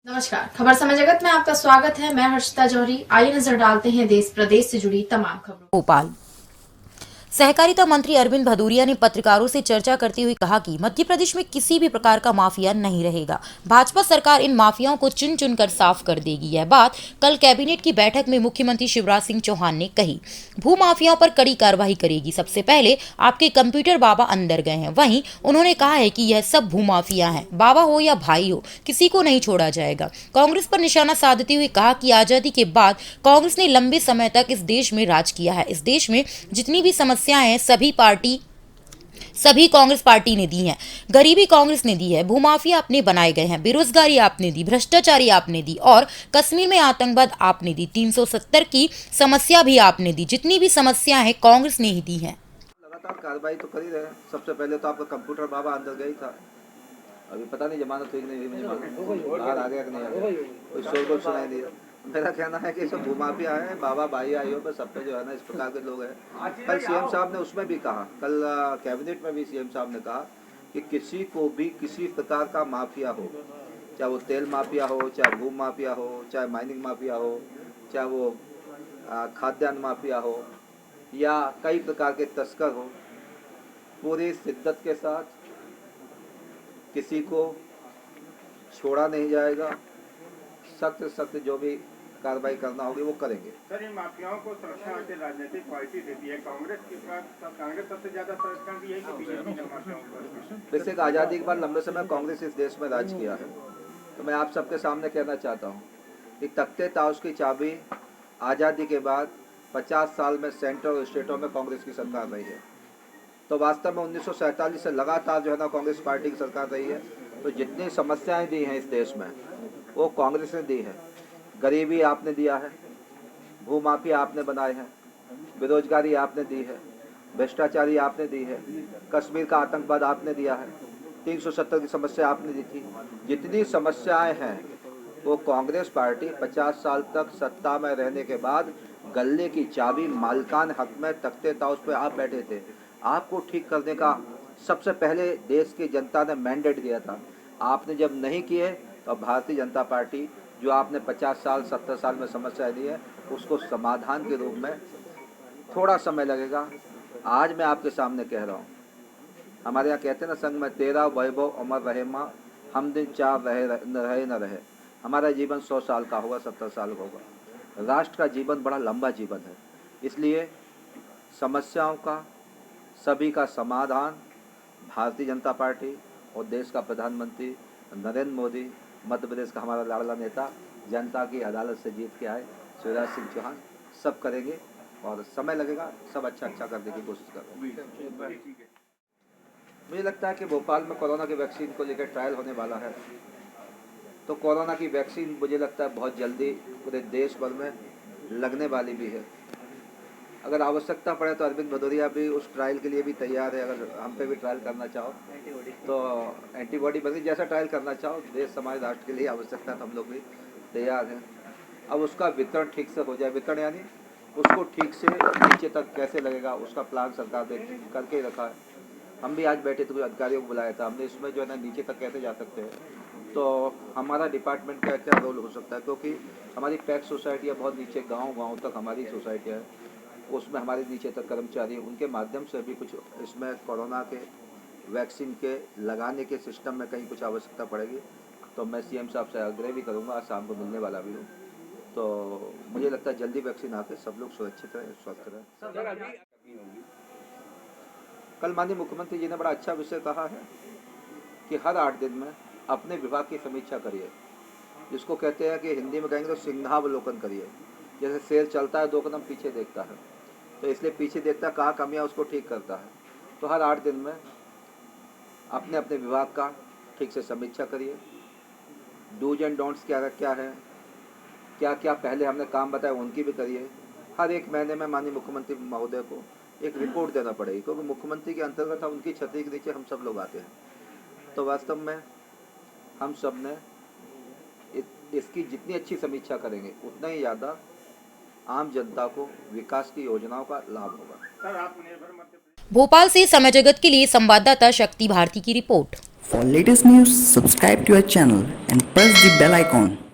नमस्कार, खबर समय जगत में आपका स्वागत है। मैं हर्षिता जौहरी। आइए नजर डालते हैं देश प्रदेश से जुड़ी तमाम खबरों। भोपाल सहकारिता मंत्री अरविंद भदौरिया ने पत्रकारों से चर्चा करते हुए कहा कि मध्य प्रदेश में किसी भी प्रकार का माफिया नहीं रहेगा। भाजपा सरकार इन माफियाओं को चुन चुनकर साफ कर देगी। यह बात कल कैबिनेट की बैठक में मुख्यमंत्री शिवराज सिंह चौहान ने कही। भू माफियाओं पर कड़ी कार्रवाई करेगी। सबसे पहले आपके कंप्यूटर बाबा अंदर गए हैं। वहीं उन्होंने कहा है कि यह सब भू माफिया हैं। बाबा हो या भाई हो, किसी को नहीं छोड़ा जाएगा। कांग्रेस पर निशाना साधते हुए कहा कि आजादी के बाद कांग्रेस ने लंबे समय तक इस देश में राज किया है। इस देश में जितनी भी समस्याएं हैं सभी कांग्रेस पार्टी ने दी हैं। गरीबी कांग्रेस ने दी है, भूमाफिया आपने बनाए गए हैं, बेरोजगारी आपने दी, भ्रष्टाचारी आपने दी और कश्मीर में आतंकवाद आपने दी, 370 की समस्या भी आपने दी। जितनी भी समस्या है कांग्रेस ने ही दी है। लगातार कार्रवाई तो कर ही रहे हैं। सबसे पहले तो आपका कंप्यूटर बाबा अंदर गया ही था। अभी पता नहीं जमानत हुई कि नहीं हुई, मुझे मालूम बाहर आ गया कि नहीं आ गया, कोई शोर सुनाई नहीं दिया। मेरा कहना है कि सब भूमाफिया है, बाबा भाई आइयों पर सब पे जो है ना इस प्रकार के लोग हैं। कल सीएम साहब ने उसमें भी कहा, कल कैबिनेट में भी सीएम साहब ने कहा कि किसी को भी किसी प्रकार का माफिया हो, चाहे वो तेल माफिया हो, चाहे भू माफिया हो, चाहे माइनिंग माफिया हो, चाहे वो खाद्यान्न माफिया हो या कई प्रकार के तस्कर हो, पूरी शिद्दत के साथ किसी को छोड़ा नहीं जाएगा। सख्त सख्त जो भी कार्रवाई करना होगी वो करेंगे। सर, इन माफियाओं को संरक्षण आते राजनीतिक पार्टी देती है, कांग्रेस के पास कांग्रेस सबसे ज्यादा संरक्षण दी है कि बीजेपी ने माफियाओं को? वैसे आज़ादी के बाद लंबे समय कांग्रेस इस देश में राज किया है, तो मैं आप सबके सामने कहना चाहता हूँ कि तख्ते ताश की चाबी आज़ादी के बाद 50 साल में सेंटर और स्टेटों में कांग्रेस की सरकार रही है। तो वास्तव में 1947 से लगातार जो है ना कांग्रेस पार्टी की सरकार रही है। तो जितनी समस्याएं दी हैं इस देश में वो कांग्रेस ने दी है। गरीबी आपने दिया है, भूमाफिया आपने बनाए हैं, बेरोजगारी आपने दी है, भ्रष्टाचारी आपने दी है, कश्मीर का आतंकवाद आपने दिया है, 370 की समस्या आपने दी थी। जितनी समस्याएं हैं वो कांग्रेस पार्टी 50 साल तक सत्ता में रहने के बाद गले की चाबी मालिकान हक में तख्ते ताश पे आप बैठे थे। आपको ठीक करने का सबसे पहले देश की जनता ने मैंडेट दिया था। आपने जब नहीं किए तो भारतीय जनता पार्टी जो आपने 50 साल 70 साल में समस्या दी है उसको समाधान के रूप में थोड़ा समय लगेगा। आज मैं आपके सामने कह रहा हूँ, हमारे यहाँ कहते हैं ना संग में तेरा वैभव अमर रहे माँ, हम दिन चार रहे न रहे। हमारा जीवन 100 साल का होगा, 70 साल का होगा। राष्ट्र का जीवन बड़ा लंबा जीवन है, इसलिए समस्याओं का सभी का समाधान भारतीय जनता पार्टी और देश का प्रधानमंत्री नरेंद्र मोदी, मध्य प्रदेश का हमारा लाडला नेता, जनता की अदालत से जीत के आए शिवराज सिंह चौहान, सब करेंगे और समय लगेगा। सब अच्छा करने की कोशिश करेंगे। मुझे लगता है कि भोपाल में कोरोना की वैक्सीन को लेकर ट्रायल होने वाला है, तो कोरोना की वैक्सीन मुझे लगता है बहुत जल्दी पूरे देश भर में लगने वाली भी है। अगर आवश्यकता पड़े तो अरविंद भदौरिया भी उस ट्रायल के लिए भी तैयार है। अगर हम पे भी ट्रायल करना चाहो तो एंटीबॉडी बनी, जैसा ट्रायल करना चाहो देश समाज राष्ट्र के लिए आवश्यकता तो हम लोग भी तैयार हैं। अब उसका वितरण ठीक से हो जाए, वितरण यानी उसको ठीक से नीचे तक कैसे लगेगा उसका प्लान सरकार ने करके रखा है। हम भी आज बैठे थे, कुछ अधिकारियों को बुलाया था हमने, इसमें जो है ना नीचे तक कैसे जा सकते हैं, तो हमारा डिपार्टमेंट का क्या रोल हो सकता है, क्योंकि हमारी पैक्स सोसाइटियाँ बहुत नीचे गाँव तक हमारी सोसाइटियाँ है, उसमें हमारे नीचे तक कर्मचारी, उनके माध्यम से भी कुछ इसमें कोरोना के वैक्सीन के लगाने के सिस्टम में कहीं कुछ आवश्यकता पड़ेगी तो मैं सीएम साहब से आग्रह भी करूँगा। आज शाम को मिलने वाला भी हूँ, तो मुझे लगता है जल्दी वैक्सीन आके सब लोग सुरक्षित रहें, स्वस्थ रहें। कल माननीय मुख्यमंत्री जी ने बड़ा अच्छा विषय कहा है कि हर 8 दिन में अपने विभाग की समीक्षा करिए, जिसको कहते हैं कि हिंदी में कहेंगे तो सिंहावलोकन करिए। जैसे शेर चलता है 2 कदम पीछे देखता है, तो इसलिए पीछे देखता है कहाँ कमियाँ उसको ठीक करता है। तो हर 8 दिन में अपने अपने विभाग का ठीक से समीक्षा करिए। डूज एंड डोंट्स क्या है, क्या क्या पहले हमने काम बताया उनकी भी करिए। हर 1 महीने में माननीय मुख्यमंत्री महोदय को एक रिपोर्ट देना पड़ेगी, क्योंकि मुख्यमंत्री के अंतर्गत उनकी छतरी के नीचे हम सब लोग आते हैं। तो वास्तव में हम सब ने इसकी जितनी अच्छी समीक्षा करेंगे उतना ही ज़्यादा आम जनता को विकास की योजनाओं का लाभ होगा। भोपाल से समय जगत के लिए संवाददाता शक्ति भारती की report. For latest news, subscribe to our channel and press the bell icon.